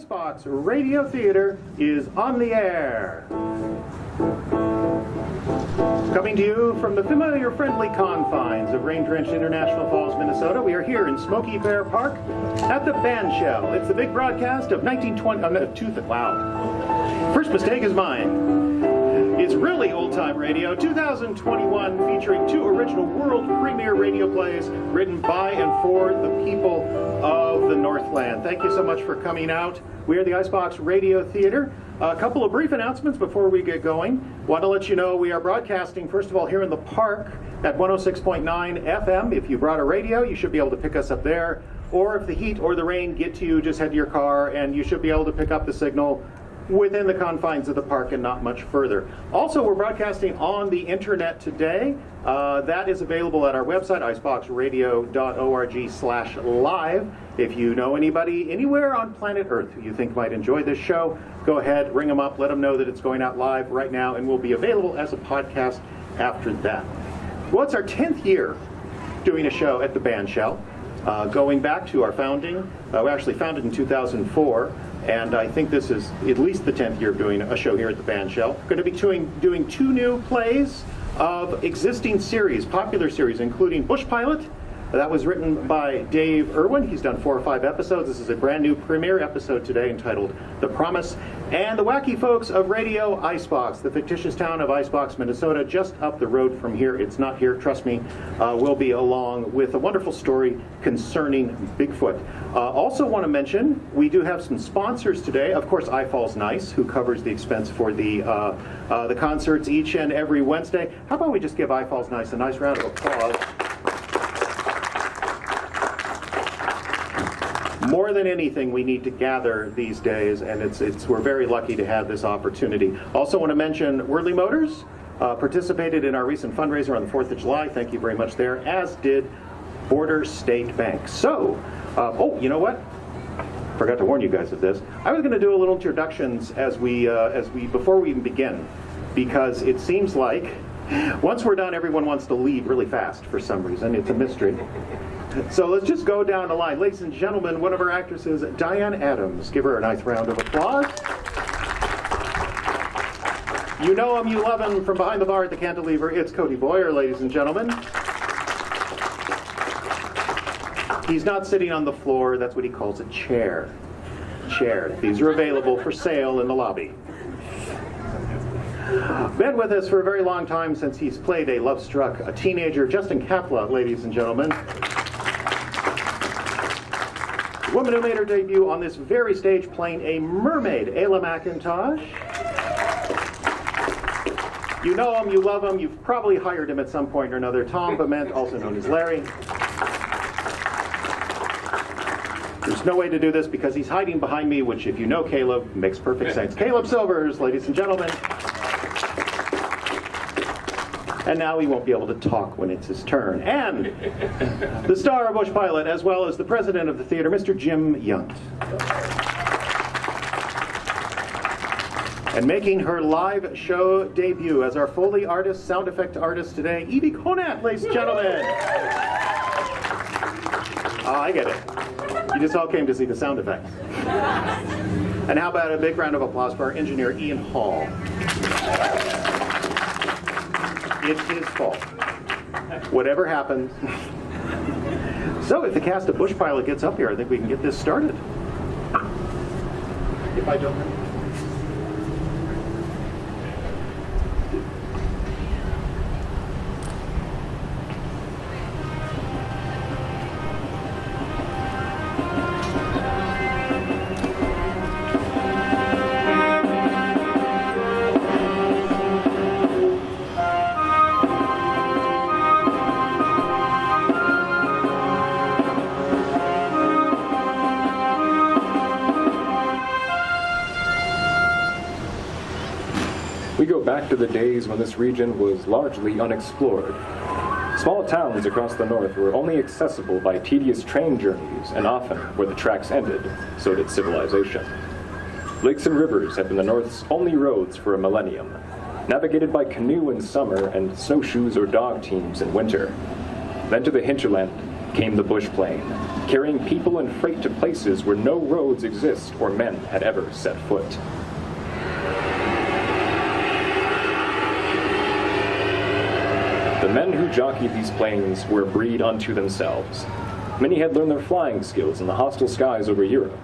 Icebox Radio Theater is on the air. Coming to you from the familiar, friendly confines of rain-drenched International Falls, Minnesota, we are here in Smoky Bear Park at the Bandshell. It's the big broadcast of 1920. Wow. First mistake is mine. It's really old-time radio, 2021, featuring two original world premiere radio plays written by and for the people of the Northland. Thank you so much for coming out. We are the Icebox Radio Theater. A couple of brief announcements before we get going. Want to let you know we are broadcasting, first of all, here in the park at 106.9 FM. If you brought a radio, you should be able to pick us up there. Or if the heat or the rain get to you, just head to your car and you should be able to pick up the signal within the confines of the park and not much further. Also, we're broadcasting on the internet today. That is available at our website, iceboxradio.org/live. If you know anybody anywhere on planet Earth who you think might enjoy this show, go ahead, ring them up, let them know that it's going out live right now and will be available as a podcast after that. Well, it's our 10th year doing a show at the Bandshell, going back to our founding. We actually founded in 2004. And I think this is at least the 10th year of doing a show here at the Bandshell. Going to be doing two new plays of existing series, popular series, including Bush Pilot. That was written by Dave Irwin. He's done 4 or 5 episodes. This is a brand new premiere episode today entitled The Promise. And the wacky folks of Radio Icebox, the fictitious town of Icebox, Minnesota, just up the road from here. It's not here, trust me. We'll be along with a wonderful story concerning Bigfoot. Also want to mention, we do have some sponsors today. Of course, iFalls Nice, who covers the expense for the concerts each and every Wednesday. How about we just give iFalls Nice a nice round of applause. More than anything, we need to gather these days, and we're very lucky to have this opportunity. Also want to mention Worley Motors participated in our recent fundraiser on the 4th of July. Thank you very much there, as did Border State Bank. So, you know what? Forgot to warn you guys of this. I was going to do a little introductions before we even begin, because it seems like once we're done, everyone wants to leave really fast for some reason. It's a mystery. So let's just go down the line. Ladies and gentlemen, one of our actresses, Diane Adams. Give her a nice round of applause. You know him, you love him. From behind the bar at the Cantilever, it's Cody Boyer, ladies and gentlemen. He's not sitting on the floor. That's what he calls a chair. Chair. These are available for sale in the lobby. Been with us for a very long time since he's played a teenager, Justin Kapla, ladies and gentlemen. Woman who made her debut on this very stage playing a mermaid, Ayla McIntosh. You know him, you love him, you've probably hired him at some point or another, Tom Bement, also known as Larry. There's no way to do this because he's hiding behind me, which if you know Caleb, makes perfect sense. Caleb Silvers, ladies and gentlemen. And now he won't be able to talk when it's his turn. And the star of Bush Pilot, as well as the president of the theater, Mr. Jim Yount. And making her live show debut as our Foley artist, sound effect artist today, Evie Conant, ladies and gentlemen. I get it. You just all came to see the sound effects. And how about a big round of applause for our engineer, Ian Hall. It's his fault. Whatever happens. So if the cast of Bush Pilot gets up here, I think we can get this started. If I don't. We go back to the days when this region was largely unexplored. Small towns across the north were only accessible by tedious train journeys, and often, where the tracks ended, so did civilization. Lakes and rivers had been the North's only roads for a millennium, navigated by canoe in summer and snowshoes or dog teams in winter. Then to the hinterland came the bush plane, carrying people and freight to places where no roads exist or men had ever set foot. The men who jockeyed these planes were a breed unto themselves. Many had learned their flying skills in the hostile skies over Europe.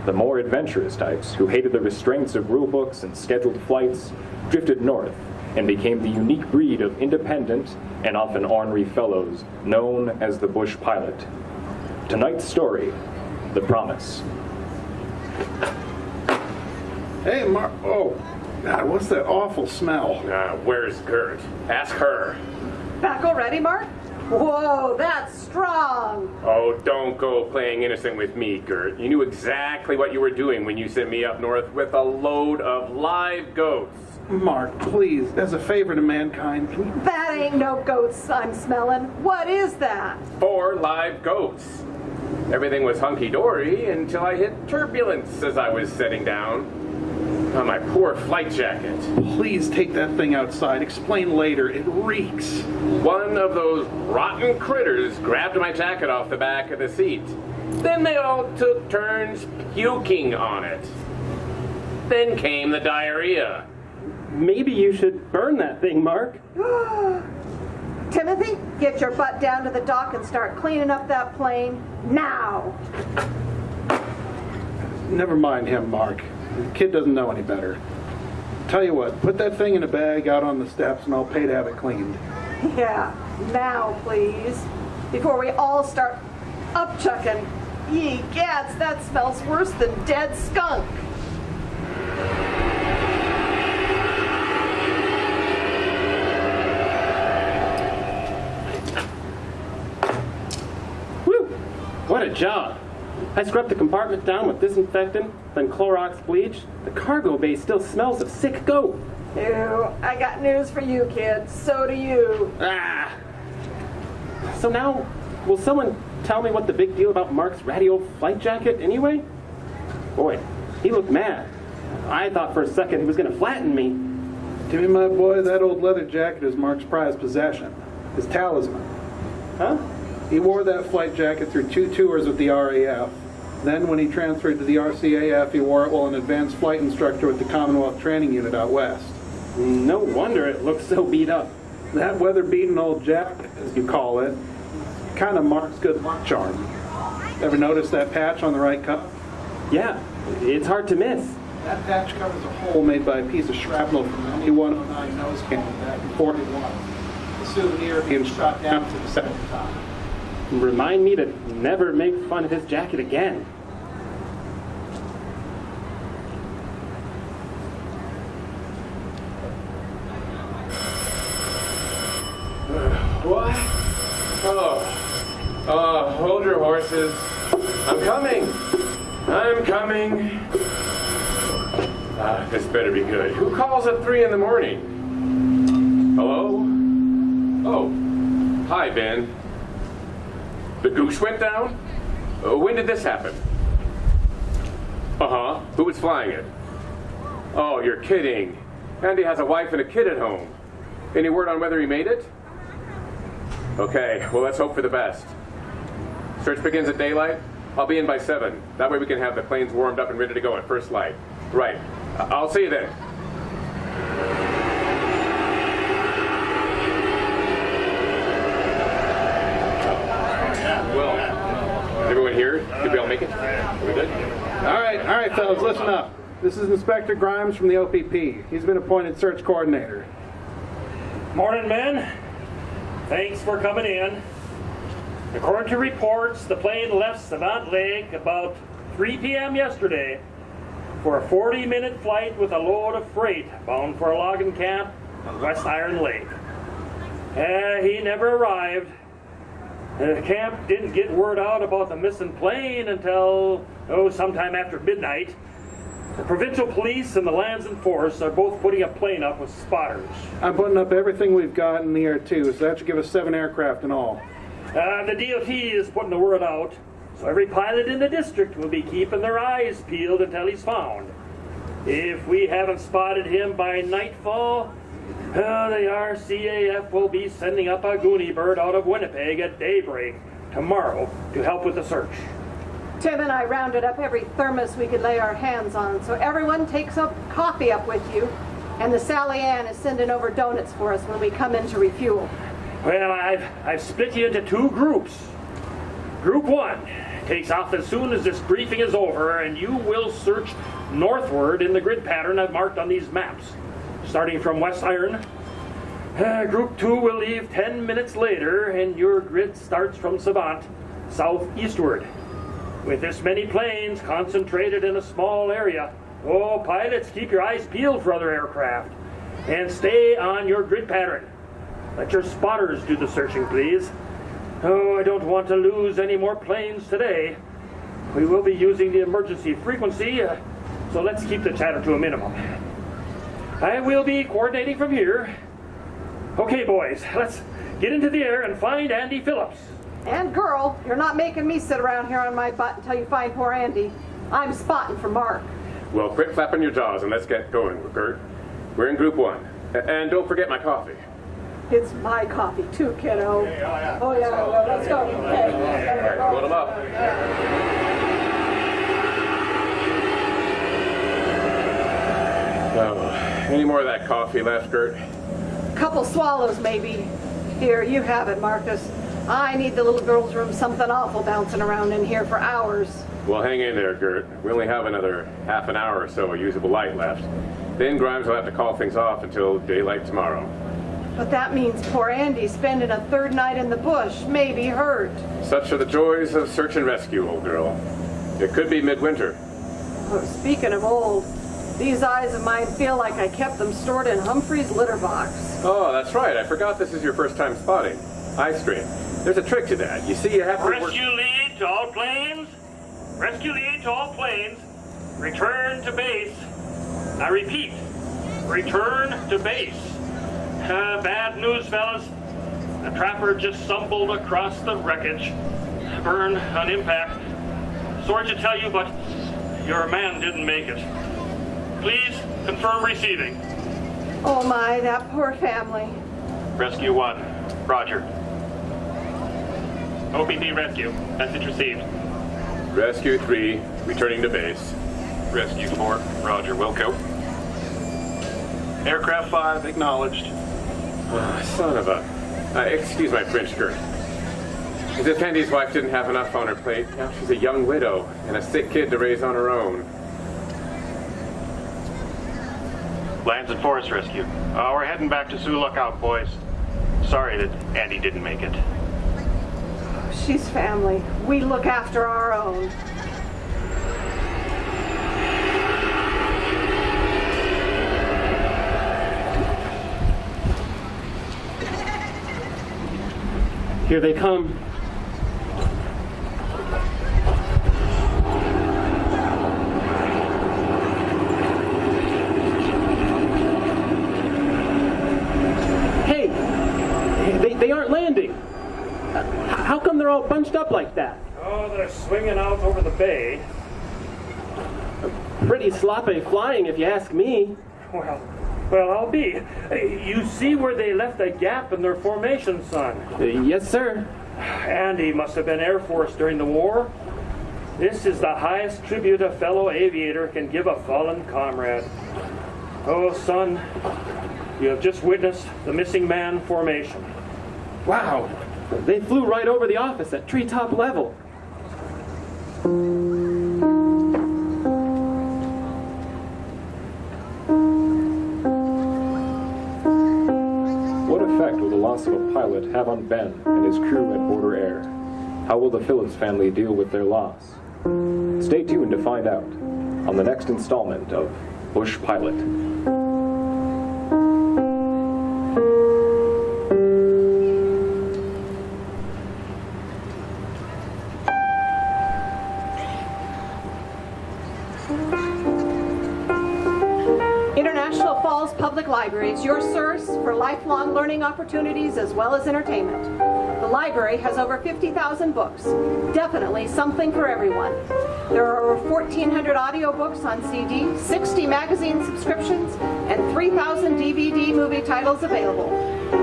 The more adventurous types, who hated the restraints of rulebooks and scheduled flights, drifted north and became the unique breed of independent and often ornery fellows known as the bush pilot. Tonight's story, The Promise. Hey, Mark. Oh, God, what's that awful smell? Where's Gert? Ask her. Back already, Mark? Whoa, that's strong. Oh, don't go playing innocent with me, Gert. You knew exactly what you were doing when you sent me up north with a load of live goats. Mark, please, as a favor to mankind, can you... That ain't no goats I'm smelling. What is that? 4 live goats. Everything was hunky-dory until I hit turbulence as I was setting down. Oh, my poor flight jacket. Please take that thing outside. Explain later. It reeks. One of those rotten critters grabbed my jacket off the back of the seat. Then they all took turns puking on it. Then came the diarrhea. Maybe you should burn that thing, Mark. Timothy, get your butt down to the dock and start cleaning up that plane now. Never mind him, Mark. The kid doesn't know any better. Tell you what, put that thing in a bag out on the steps and I'll pay to have it cleaned. Yeah, now please. Before we all start upchucking. Ye gads, that smells worse than dead skunk. Whew! What a job. I scrubbed the compartment down with disinfectant, then Clorox bleach. The cargo bay still smells of sick goat. Ew, I got news for you, kid. So do you. Ah! So now, will someone tell me what the big deal about Mark's ratty old flight jacket anyway? Boy, he looked mad. I thought for a second he was going to flatten me. Timmy, my boy, that old leather jacket is Mark's prized possession. His talisman. Huh? He wore that flight jacket through 2 tours with the RAF. Then, when he transferred to the RCAF, he wore it while an advanced flight instructor with the Commonwealth Training Unit out west. No wonder it looks so beat up. That weather-beaten old jacket, as you call it, kind of Mark's good luck charm. Ever notice that patch on the right cuff? Yeah, it's hard to miss. That patch covers a hole made by a piece of shrapnel from an ME-109 nose cannon back in 41. The souvenir being shot down to the second time. Remind me to never make fun of his jacket again. What? Oh, hold your horses. I'm coming. I'm coming. This better be good. Who calls at 3 in the morning? Hello? Oh, hi, Ben. The goose went down? When did this happen? Uh-huh. Who was flying it? Oh, you're kidding. Andy has a wife and a kid at home. Any word on whether he made it? Okay, well, let's hope for the best. Search begins at daylight. I'll be in by 7. That way we can have the planes warmed up and ready to go at first light. Right. I'll see you then. Well, everyone here? Did we all make it? Are we good? All right, fellas, listen up. This is Inspector Grimes from the OPP. He's been appointed search coordinator. Morning, men. Thanks for coming in. According to reports, the plane left Savant Lake about 3 p.m. yesterday for a 40-minute flight with a load of freight bound for a logging camp on West Iron Lake. He never arrived. The camp didn't get word out about the missing plane until, sometime after midnight. The provincial police and the Lands and Force are both putting a plane up with spotters. I'm putting up everything we've got in the air, too, so that should give us 7 aircraft in all. The DOT is putting the word out, so every pilot in the district will be keeping their eyes peeled until he's found. If we haven't spotted him by nightfall, the RCAF will be sending up a Goonie bird out of Winnipeg at daybreak tomorrow to help with the search. Tim and I rounded up every thermos we could lay our hands on, so everyone takes a coffee up with you, and the Sally Ann is sending over donuts for us when we come in to refuel. Well, I've split you into 2 groups. Group 1 takes off as soon as this briefing is over, and you will search northward in the grid pattern I've marked on these maps, starting from West Iron. Group 2 will leave 10 minutes later, and your grid starts from Savant, southeastward. With this many planes concentrated in a small area, pilots, keep your eyes peeled for other aircraft, and stay on your grid pattern. Let your spotters do the searching, please. I don't want to lose any more planes today. We will be using the emergency frequency, so let's keep the chatter to a minimum. I will be coordinating from here. Okay, boys, let's get into the air and find Andy Phillips. And girl, you're not making me sit around here on my butt until you find poor Andy. I'm spotting for Mark. Well, quit flapping your jaws and let's get going, Gert. We're in Group 1. And don't forget my coffee. It's my coffee too, kiddo. Oh yeah, let's go. Okay. Load them up. Any more of that coffee left, Gert? Couple swallows, maybe. Here, you have it, Marcus. I need the little girl's room something awful bouncing around in here for hours. Well, hang in there, Gert. We only have another half an hour or so of usable light left. Then Grimes will have to call things off until daylight tomorrow. But that means poor Andy spending a 3rd night in the bush, maybe hurt. Such are the joys of search and rescue, old girl. It could be midwinter. Oh, speaking of old, these eyes of mine feel like I kept them stored in Humphrey's litter box. Oh, that's right. I forgot this is your first time spotting. Eye strain. There's a trick to that. You see, you have to Rescue lead to all planes. Rescue lead to all planes. Return to base. I repeat, return to base. Bad news, fellas. A trapper just stumbled across the wreckage. Burn on impact. Sorry to tell you, but your man didn't make it. Please confirm receiving. Oh my, that poor family. Rescue 1, Roger. OPP rescue. Message received. Rescue 3, returning to base. Rescue 4, Roger, Wilco. Aircraft 5, acknowledged. Oh, son of a... excuse my French, Gert. As if Andy's wife didn't have enough on her plate, now she's a young widow and a sick kid to raise on her own. Lands and Forest Rescue. We're heading back to Sioux Lookout, boys. Sorry that Andy didn't make it. She's family. We look after our own. Here they come. Hey, they aren't landing. How come they're all bunched up like that? Oh, they're swinging out over the bay. Pretty sloppy flying, if you ask me. Well, I'll be. You see where they left a gap in their formation, son? Yes, sir. Andy must have been Air Force during the war. This is the highest tribute a fellow aviator can give a fallen comrade. Oh, son, you have just witnessed the missing man formation. Wow, they flew right over the office at treetop level. What effect will the loss of a pilot have on Ben and his crew at Border Air? How will the Phillips family deal with their loss? Stay tuned to find out on the next installment of Bush Pilot. International Falls Public Library is your source for lifelong learning opportunities as well as entertainment. The library has over 50,000 books, definitely something for everyone. There are over 1,400 audiobooks on CD, 60 magazine subscriptions, and 3,000 DVD movie titles available.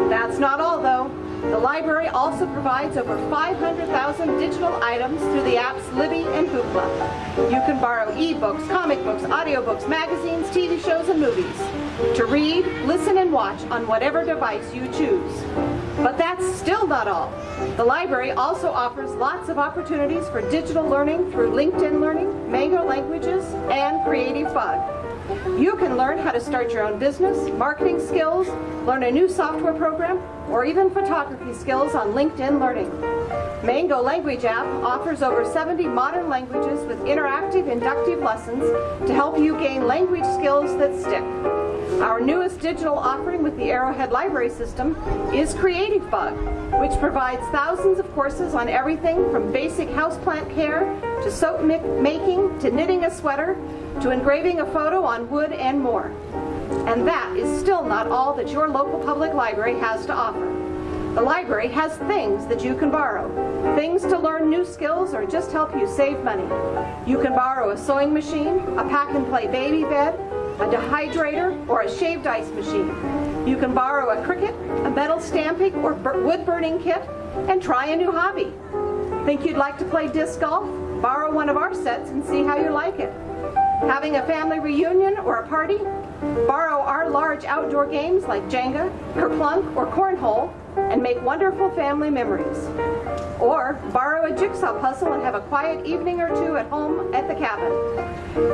That's not all, though. The library also provides over 500,000 digital items through the apps Libby and Hoopla. You can borrow e-books, comic books, audiobooks, magazines, TV shows, and movies to read, listen, and watch on whatever device you choose. But that's still not all. The library also offers lots of opportunities for digital learning through LinkedIn Learning, Mango Languages, and Creative Bug. You can learn how to start your own business, marketing skills, learn a new software program, or even photography skills on LinkedIn Learning. Mango Language app offers over 70 modern languages with interactive inductive lessons to help you gain language skills that stick. Our newest digital offering with the Arrowhead Library System is Creative Bug, which provides thousands of courses on everything from basic houseplant care to soap making to knitting a sweater to engraving a photo on wood and more. And that is still not all that your local public library has to offer. The library has things that you can borrow, things to learn new skills or just help you save money. You can borrow a sewing machine, a pack-and-play baby bed, a dehydrator, or a shaved ice machine. You can borrow a Cricut, a metal stamping or wood burning kit, and try a new hobby. Think you'd like to play disc golf? Borrow one of our sets and see how you like it. Having a family reunion or a party? Borrow our large outdoor games like Jenga, Kerplunk, or Cornhole and make wonderful family memories. Or borrow a jigsaw puzzle and have a quiet evening or two at home at the cabin.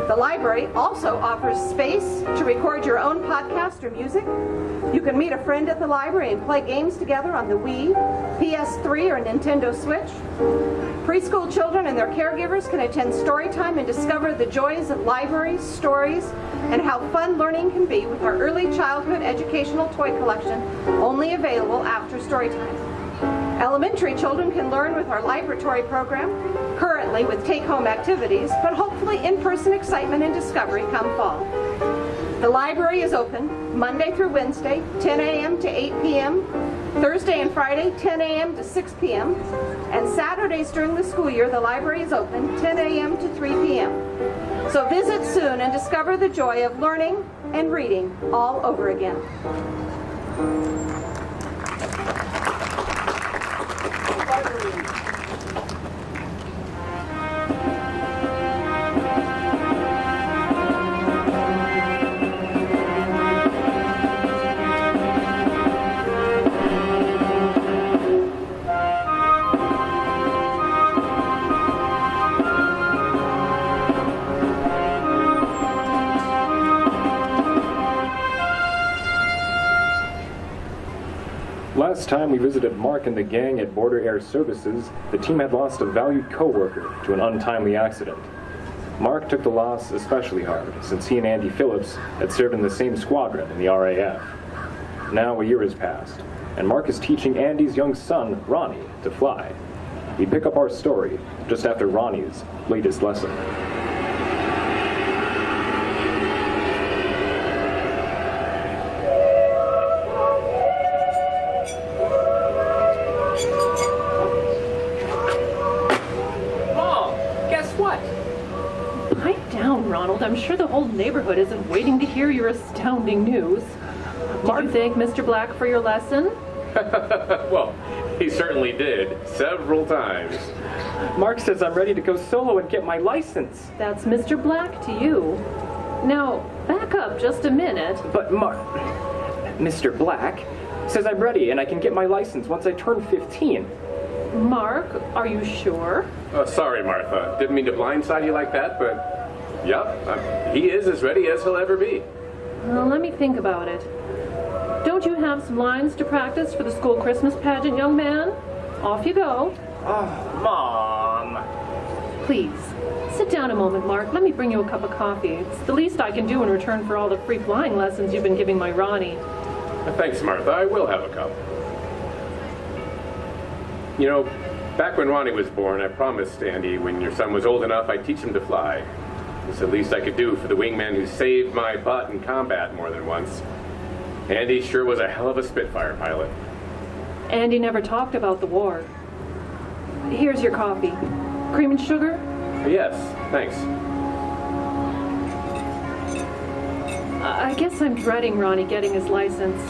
The library also offers space to record your own podcast or music. You can meet a friend at the library and play games together on the Wii, PS3, or Nintendo Switch. Preschool children and their caregivers can attend story time and discover the joys of libraries, stories, and how fun learning can be with our early childhood educational toy collection, only available after story time. Elementary children can learn with our laboratory program, currently with take-home activities, but hopefully in-person excitement and discovery come fall. The library is open Monday through Wednesday, 10 a.m. to 8 p.m., Thursday and Friday, 10 a.m. to 6 p.m., and Saturdays during the school year, the library is open 10 a.m. to 3 p.m. So visit soon and discover the joy of learning and reading all over again. Last time we visited Mark and the gang at Border Air Services, the team had lost a valued co-worker to an untimely accident. Mark took the loss especially hard, since he and Andy Phillips had served in the same squadron in the RAF. Now a year has passed, and Mark is teaching Andy's young son, Ronnie, to fly. We pick up our story just after Ronnie's latest lesson. I'm sure the whole neighborhood isn't waiting to hear your astounding news. Did you thank Mr. Black for your lesson? Well, he certainly did, several times. Mark says I'm ready to go solo and get my license. That's Mr. Black to you. Now, back up just a minute. But Mr. Black says I'm ready and I can get my license once I turn 15. Mark, are you sure? Sorry, Martha. Didn't mean to blindside you like that, but... Yep, he is as ready as he'll ever be. Well, let me think about it. Don't you have some lines to practice for the school Christmas pageant, young man? Off you go. Oh, Mom. Please, sit down a moment, Mark. Let me bring you a cup of coffee. It's the least I can do in return for all the free flying lessons you've been giving my Ronnie. Thanks, Martha. I will have a cup. You know, back when Ronnie was born, I promised Andy when your son was old enough, I'd teach him to fly. It's the least I could do for the wingman who saved my butt in combat more than once. Andy sure was a hell of a Spitfire pilot. Andy never talked about the war. Here's your coffee. Cream and sugar? Yes, thanks. I guess I'm dreading Ronnie getting his license.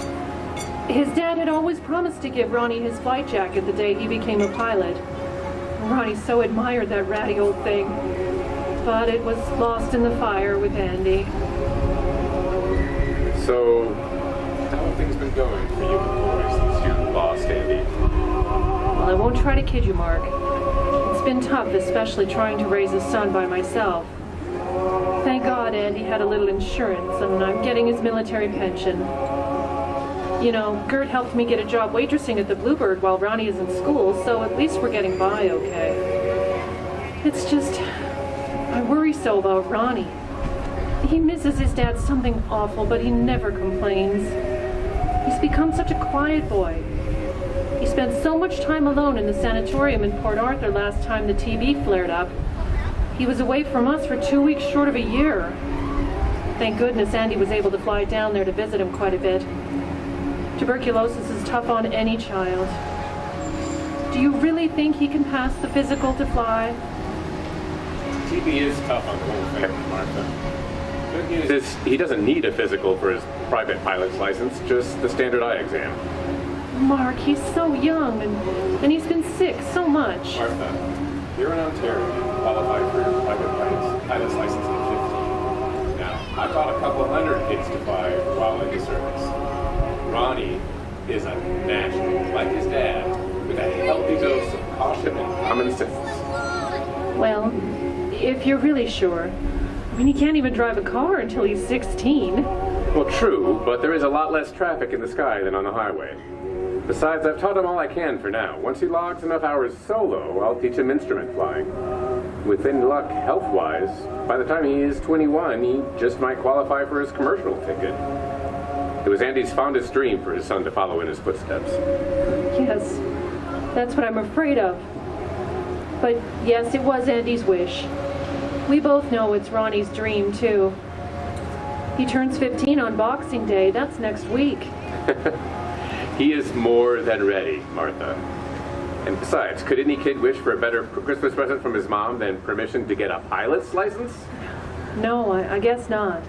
His dad had always promised to give Ronnie his flight jacket the day he became a pilot. Ronnie so admired that ratty old thing, but it was lost in the fire with Andy. So, how have things been going for you and the boys since you lost Andy? Well, I won't try to kid you, Mark. It's been tough, especially trying to raise a son by myself. Thank God Andy had a little insurance, and I'm getting his military pension. You know, Gert helped me get a job waitressing at the Bluebird while Ronnie is in school, so at least we're getting by okay. It's just, I worry so about Ronnie. He misses his dad something awful, but he never complains. He's become such a quiet boy. He spent so much time alone in the sanatorium in Port Arthur last time the TB flared up. He was away from us for 2 weeks short of a year. Thank goodness Andy was able to fly down there to visit him quite a bit. Tuberculosis is tough on any child. Do you really think he can pass the physical to fly? TB is tough on the whole family, Martha. Good news is he doesn't need a physical for his private pilot's license, just the standard eye exam. Mark, he's so young, and he's been sick so much. Martha, you're in Ontario. You qualified for your private pilot's license at 15. Now, I taught a couple hundred kids to fly while in the service. Ronnie is a national, like his dad, with a healthy dose of caution and common sense. Well, if you're really sure. I mean, he can't even drive a car until he's 16. Well, true, but there is a lot less traffic in the sky than on the highway. Besides, I've taught him all I can for now. Once he logs enough hours solo, I'll teach him instrument flying. With any luck, health-wise, by the time he is 21, he just might qualify for his commercial ticket. It was Andy's fondest dream for his son to follow in his footsteps. Yes, that's what I'm afraid of. But yes, it was Andy's wish. We both know it's Ronnie's dream, too. He turns 15 on Boxing Day. That's next week. He is more than ready, Martha. And besides, could any kid wish for a better Christmas present from his mom than permission to get a pilot's license? No, I guess not.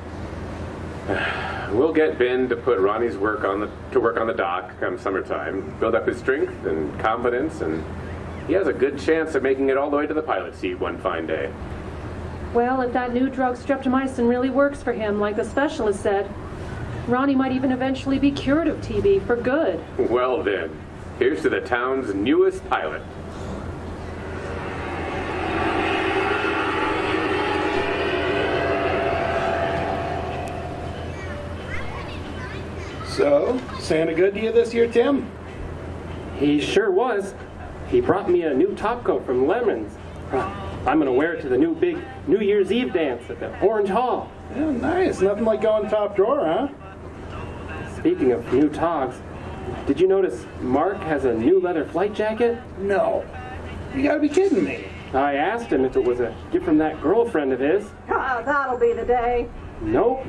We'll get Ben to put Ronnie's work on the dock come summertime, build up his strength and confidence, and he has a good chance of making it all the way to the pilot seat one fine day. Well, if that new drug streptomycin really works for him, like the specialist said, Ronnie might even eventually be cured of TB for good. Well then, here's to the town's newest pilot. So, Santa good to you this year, Tim? He sure was. He brought me a new top coat from Lemons. I'm going to wear it to the new big New Year's Eve dance at the Orange Hall. Yeah, nice. Nothing like going top drawer, huh? Speaking of new togs, did you notice Mark has a new leather flight jacket? No. You gotta be kidding me. I asked him if it was a gift from that girlfriend of his. Ah, that'll be the day. Nope.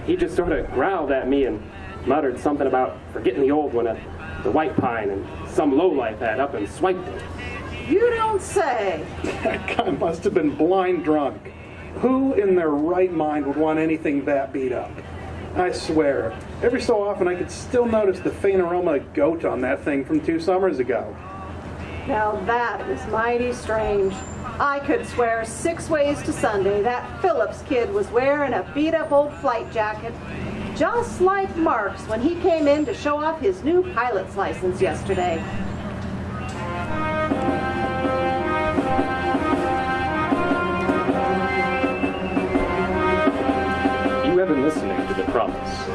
He just sort of growled at me and muttered something about forgetting the old one at the White Pine, and some lowlife had up and swiped it. You don't say. That guy must have been blind drunk. Who in their right mind would want anything that beat up? I swear, every so often I could still notice the faint aroma of goat on that thing from 2 summers ago. Now that is mighty strange. I could swear 6 ways to Sunday that Phillips kid was wearing a beat-up old flight jacket, just like Mark's when he came in to show off his new pilot's license yesterday. You have been listening to The Promise.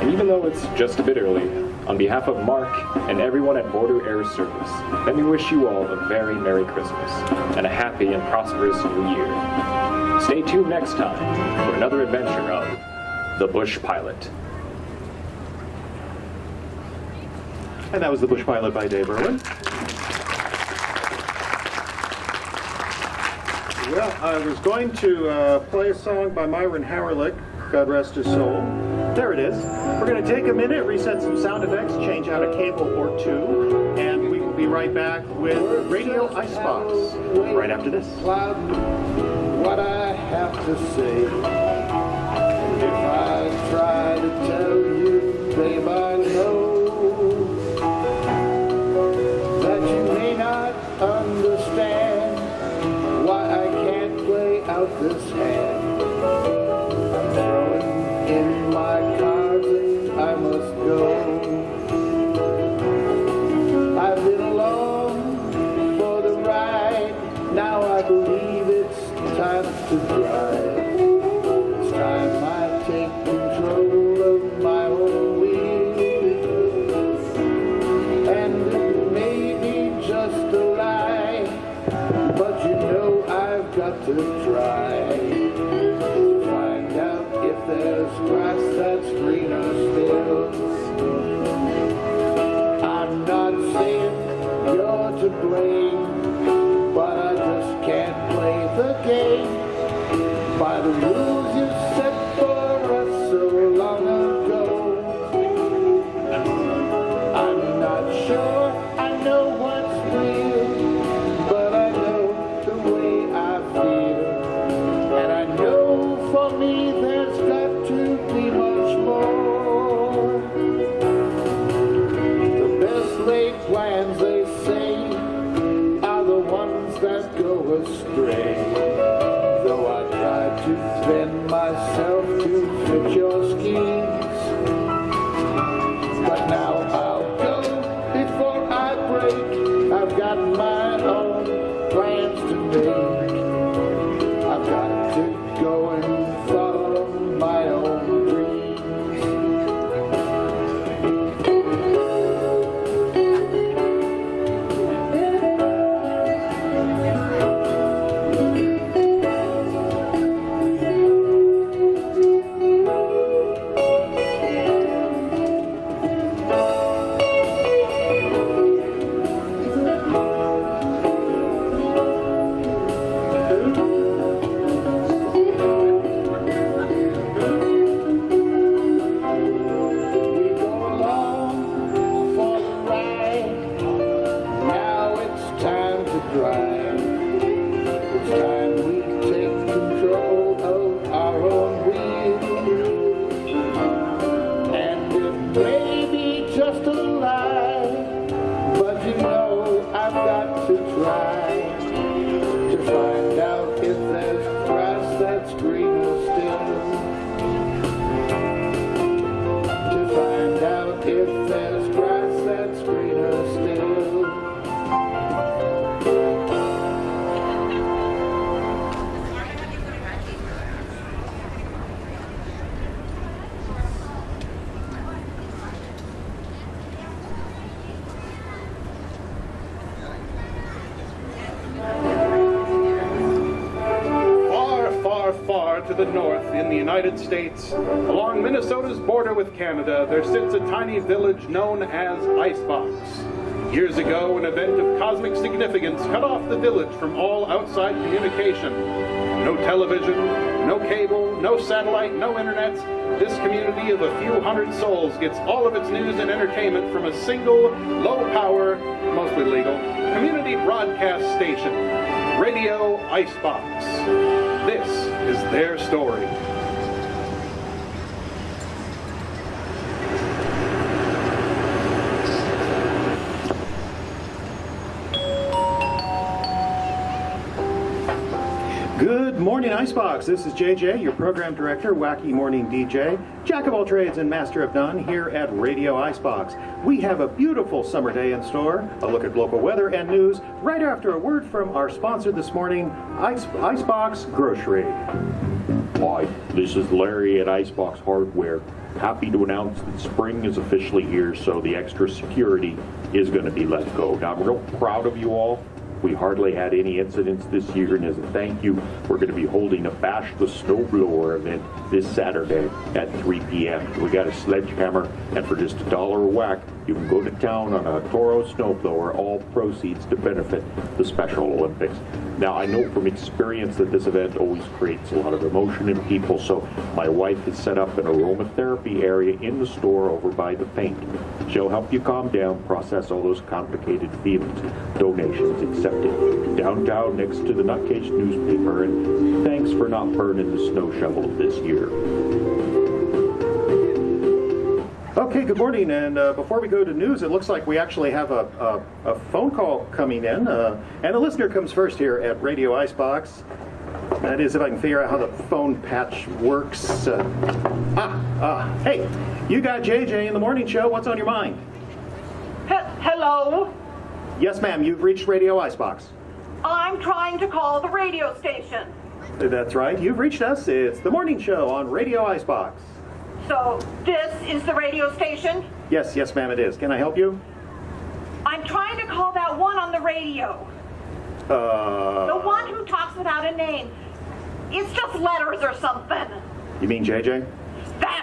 And even though it's just a bit early, on behalf of Mark and everyone at Border Air Service, let me wish you all a very Merry Christmas and a happy and prosperous New Year. Stay tuned next time for another adventure of The Bush Pilot. And that was The Bush Pilot by Dave Irwin. Well, I was going to play a song by Myron Howerlick, God rest his soul. There it is. We're going to take a minute, reset some sound effects, change out a cable or 2, and we will be right back with Radio Icebox right after this. What I have to say, and if I try to tell you, babe, I know there's grass that's greener still. I'm not saying you're to blame, but I just can't play the game by the rules you set for us so long ago. I'm not sure I know what's real, but I know the way I feel. And I know for me there's got to be much more. The best laid plans, they say, are the ones that go astray. Though I try to bend myself to fit your schemes, but now I'll go before I break. I've got my own plans to make. I've got to go and follow my own dreams. To the north in the United States, along Minnesota's border with Canada, there sits a tiny village known as Icebox. Years ago, an event of cosmic significance cut off the village from all outside communication. No television, no cable, no satellite, no internet. This community of a few hundred souls gets all of its news and entertainment from a single, low-power, mostly legal, community broadcast station, Radio Icebox. This is their story. Good morning, Icebox. This is JJ, your program director, wacky morning DJ, jack of all trades and master of none here at Radio Icebox. We have a beautiful summer day in store, a look at local weather and news, right after a word from our sponsor this morning, Icebox Grocery. Hi, this is Larry at Icebox Hardware. Happy to announce that spring is officially here, so the extra security is going to be let go. Now, I'm real proud of you all. We hardly had any incidents this year, and as a thank you, we're going to be holding a Bash the Snowblower event this Saturday at 3 p.m. We got a sledgehammer, and for just $1 a whack, you can go to town on a Toro snowblower, all proceeds to benefit the Special Olympics. Now, I know from experience that this event always creates a lot of emotion in people, so my wife has set up an aromatherapy area in the store over by the paint. She'll help you calm down, process all those complicated feelings. Donations accepted. Downtown next to the Nutcase newspaper, and thanks for not burning the snow shovel this year. Okay, good morning, and before we go to news, it looks like we actually have a phone call coming in, and a listener comes first here at Radio Icebox. That is, if I can figure out how the phone patch works. Hey, you got JJ in the morning show. What's on your mind? Hello? Yes, ma'am, you've reached Radio Icebox. I'm trying to call the radio station. That's right, you've reached us. It's the morning show on Radio Icebox. So, this is the radio station? Yes, ma'am, it is. Can I help you? I'm trying to call that one on the radio. The one who talks without a name. It's just letters or something. You mean JJ?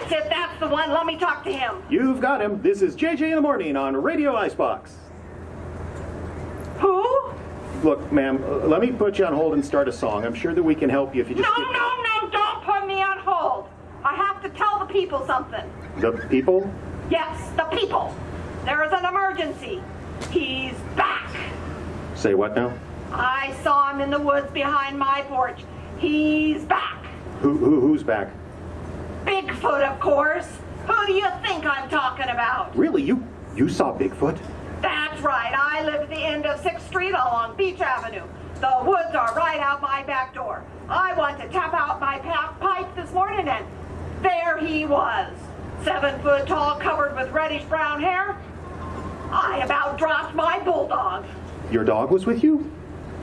That's it. That's the one. Let me talk to him. You've got him. This is JJ in the Morning on Radio Icebox. Who? Look, ma'am, let me put you on hold and start a song. I'm sure that we can help you if you just... No, don't put me on hold. I have to tell the people something. The people? Yes, the people. There is an emergency. He's back. Say what now? I saw him in the woods behind my porch. He's back. Who's back? Bigfoot, of course. Who do you think I'm talking about? Really? You saw Bigfoot? That's right. I live at the end of 6th Street along Beach Avenue. The woods are right out my back door. I went to tap out my pipe this morning, and there he was. 7 foot tall, covered with reddish brown hair. I about dropped my bulldog. Your dog was with you?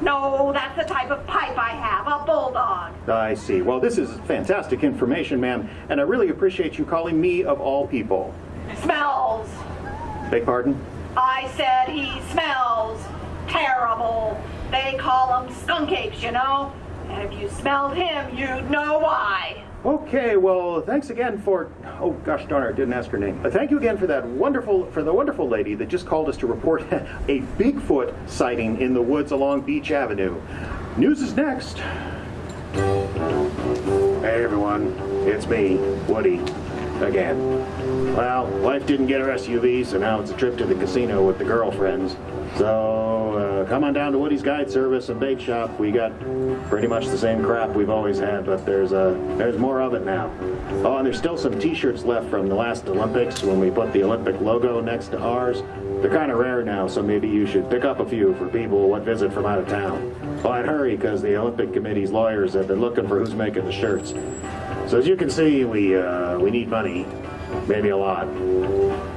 No, that's the type of pipe I have, a bulldog. I see. Well, this is fantastic information, ma'am, and I really appreciate you calling me of all people. Smells. Beg pardon? I said he smells terrible. They call them skunk apes, you know. And if you smelled him, you'd know why. Okay, well, thanks again for... Oh, gosh darn it, I didn't ask her name. Thank you again for the wonderful lady that just called us to report a Bigfoot sighting in the woods along Beach Avenue. News is next. Hey, everyone. It's me, Woody, again. Well, life didn't get her SUV, so now it's a trip to the casino with the girlfriends. So, come on down to Woody's Guide Service and Bait Shop. We got pretty much the same crap we've always had, but there's more of it now. Oh, and there's still some t-shirts left from the last Olympics when we put the Olympic logo next to ours. They're kind of rare now, so maybe you should pick up a few for people what visit from out of town. Well, I'd hurry, because the Olympic Committee's lawyers have been looking for who's making the shirts. So as you can see, we need money. Maybe a lot.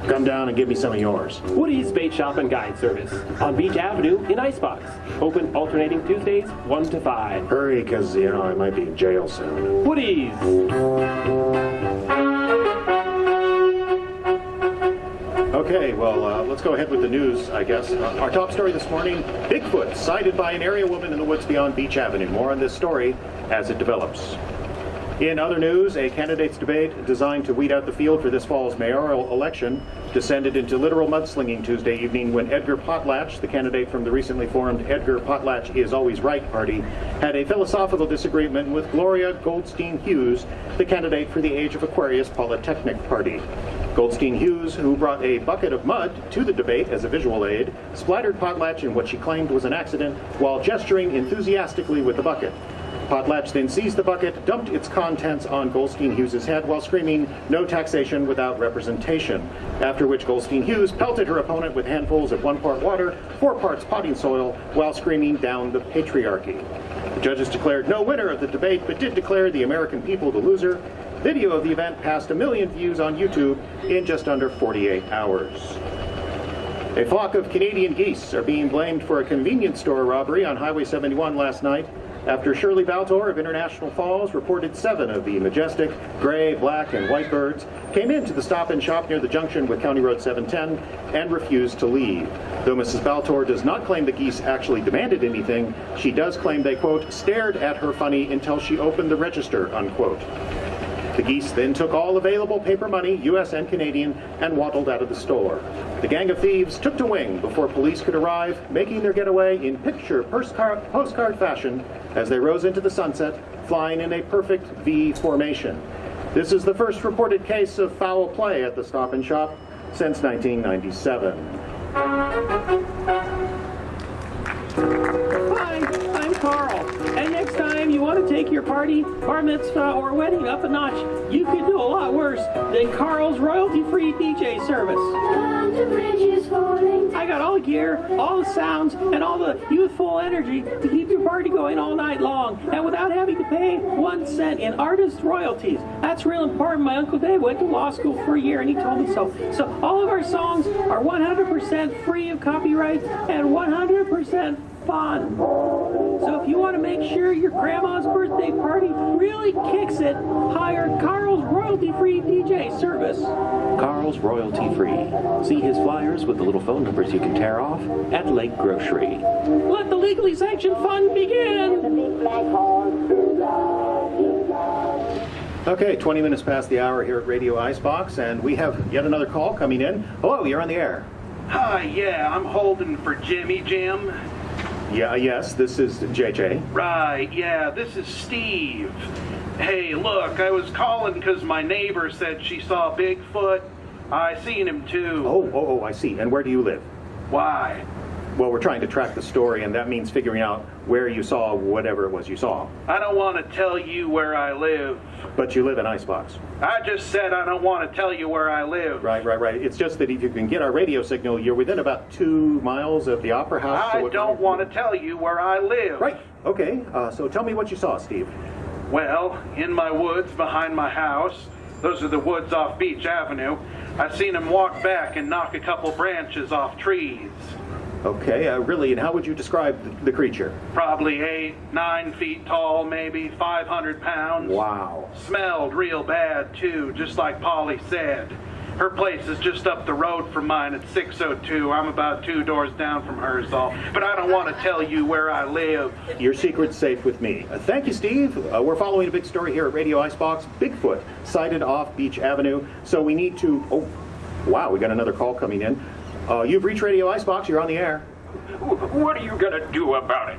Come down and give me some of yours. Woody's Bait Shop and Guide Service on Beach Avenue in Icebox. Open alternating Tuesdays, 1 to 5. Hurry, because, I might be in jail soon. Woody's. Okay, well, let's go ahead with the news, I guess. Our top story this morning, Bigfoot sighted by an area woman in the woods beyond Beach Avenue. More on this story as it develops. In other news, a candidates debate designed to weed out the field for this fall's mayoral election descended into literal mudslinging Tuesday evening when Edgar Potlatch, the candidate from the recently formed Edgar Potlatch Is Always Right party, had a philosophical disagreement with Gloria Goldstein-Hughes, the candidate for the Age of Aquarius Polytechnic Party. Goldstein-Hughes, who brought a bucket of mud to the debate as a visual aid, splattered Potlatch in what she claimed was an accident while gesturing enthusiastically with the bucket. Potlatch then seized the bucket, dumped its contents on Goldstein-Hughes' head while screaming, "No taxation without representation," after which Goldstein-Hughes pelted her opponent with handfuls of 1 part water, 4 parts potting soil, while screaming, "Down the patriarchy." The judges declared no winner of the debate, but did declare the American people the loser. Video of the event passed 1 million views on YouTube in just under 48 hours. A flock of Canadian geese are being blamed for a convenience store robbery on Highway 71 last night, after Shirley Baltor of International Falls reported 7 of the majestic gray, black, and white birds came into the Stop and Shop near the junction with County Road 710 and refused to leave. Though Mrs. Baltor does not claim the geese actually demanded anything, she does claim they, quote, stared at her funny until she opened the register, unquote. The geese then took all available paper money, U.S. and Canadian, and waddled out of the store. The gang of thieves took to wing before police could arrive, making their getaway in picture postcard fashion as they rose into the sunset, flying in a perfect V formation. This is the first reported case of foul play at the Stop and Shop since 1997. Hi, I'm Carl. And next time you want to take your party, bar mitzvah, or wedding up a notch, you could do a lot worse than Carl's royalty-free DJ service. I got all the gear, all the sounds, and all the youthful energy to keep your party going all night long, and without having to pay 1 cent in artist royalties. That's real important. My Uncle Dave went to law school for a year, and he told me so. So all of our songs are 100% free of copyright and 100% fun. So if you want to make sure your grandma's birthday party really kicks it, hire Carl's royalty-free DJ service. Carl's royalty-free. See his flyers with the little phone numbers you can tear off at Lake Grocery. Let the legally sanctioned fun begin! Okay, 20 minutes past the hour here at Radio Icebox, and we have yet another call coming in. Hello, you're on the air. Hi, yeah, I'm holding for Jimmy Jim. Yeah, yes, this is JJ. Right, yeah, this is Steve. Hey, look, I was calling because my neighbor said she saw Bigfoot. I seen him too. Oh, I see. And where do you live? Why? Well, we're trying to track the story, and that means figuring out where you saw whatever it was you saw. I don't want to tell you where I live. But you live in Icebox. I just said I don't want to tell you where I live. Right. It's just that if you can get our radio signal, you're within about 2 miles of the Opera House. I don't want to tell you where I live. Right. Okay. So tell me what you saw, Steve. Well, in my woods behind my house, those are the woods off Beach Avenue, I seen him walk back and knock a couple branches off trees. Okay, really, and how would you describe the creature? Probably 8, 9 feet tall, maybe 500 pounds. Wow. Smelled real bad, too, just like Polly said. Her place is just up the road from mine at 602. I'm about 2 doors down from hers, all. But I don't want to tell you where I live. Your secret's safe with me. Thank you, Steve. We're following a big story here at Radio Icebox. Bigfoot sighted off Beach Avenue. So we need to... Oh, wow, we got another call coming in. You've reached Radio Icebox. You're on the air. What are you going to do about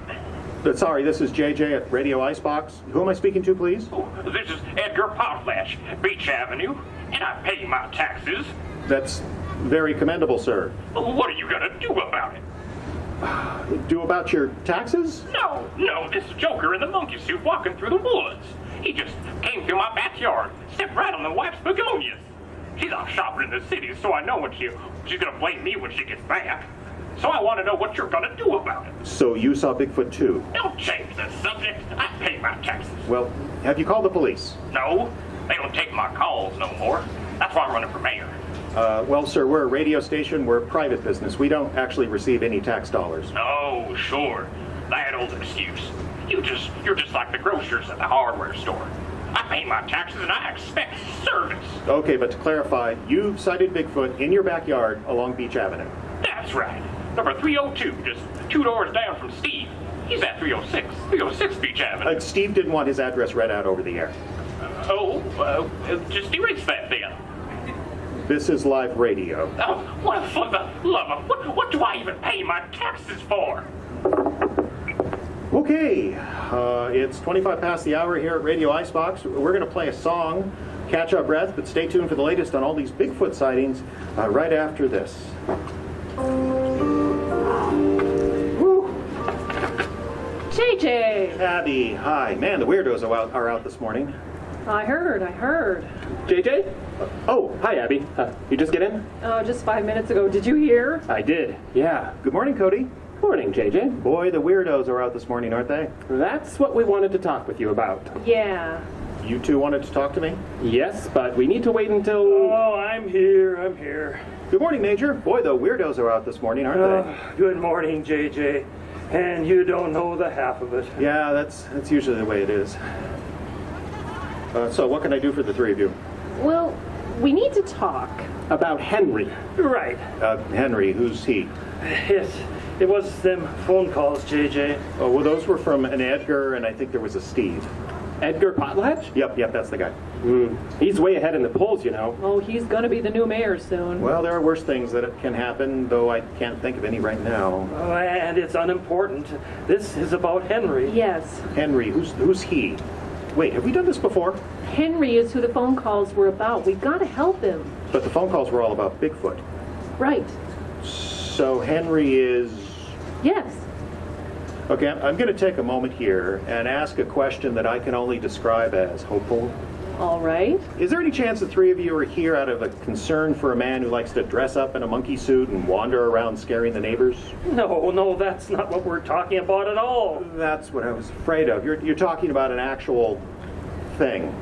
it? Sorry, this is JJ at Radio Icebox. Who am I speaking to, please? This is Edgar Potlatch, Beach Avenue, and I pay my taxes. That's very commendable, sir. What are you going to do about it? Do about your taxes? No, this Joker in the monkey suit walking through the woods. He just came through my backyard, stepped right on the wife's begonias. She's off shopping in the city, so I know when she's going to blame me when she gets back. So I want to know what you're going to do about it. So you saw Bigfoot too? Don't change the subject. I pay my taxes. Well, have you called the police? No, they don't take my calls no more. That's why I'm running for mayor. Well, sir, we're a radio station. We're a private business. We don't actually receive any tax dollars. Oh, sure. That old excuse. You're just like the grocers at the hardware store. I pay my taxes and I expect service. Okay, but to clarify, you sighted Bigfoot in your backyard along Beach Avenue. That's right. Number 302, just 2 doors down from Steve. He's at 306 Beach Avenue. Steve didn't want his address read out over the air. Just erase that then. This is live radio. Oh, what for the love of... What do I even pay my taxes for? Okay, it's 25 past the hour here at Radio Icebox. We're going to play a song, catch our breath, but stay tuned for the latest on all these Bigfoot sightings right after this. JJ! Abby, hi. Man, the weirdos are out this morning. I heard. JJ? Oh, hi, Abby. You just get in? Oh, just 5 minutes ago. Did you hear? I did, yeah. Good morning, Cody. Morning, JJ. Boy, the weirdos are out this morning, aren't they? That's what we wanted to talk with you about. Yeah. You two wanted to talk to me? Yes, but we need to wait until... Oh, I'm here. Good morning, Major. Boy, the weirdos are out this morning, aren't they? Good morning, JJ. And you don't know the half of it. Yeah, that's usually the way it is. So what can I do for the three of you? Well, we need to talk. About Henry. Right. Henry, who's he? It was them phone calls, JJ. Oh, well, those were from an Edgar, and I think there was a Steve. Edgar Potlatch? Yep, that's the guy. He's way ahead in the polls, you know. Oh, he's gonna be the new mayor soon. Well, there are worse things that can happen, though I can't think of any right now. Oh, and it's unimportant. This is about Henry. Yes. Henry, who's he? Wait, have we done this before? Henry is who the phone calls were about. We've got to help him. But the phone calls were all about Bigfoot. Right. So Henry is... Yes. Okay, I'm going to take a moment here and ask a question that I can only describe as hopeful. All right. Is there any chance the three of you are here out of a concern for a man who likes to dress up in a monkey suit and wander around scaring the neighbors? No, that's not what we're talking about at all. That's what I was afraid of. You're talking about an actual thing,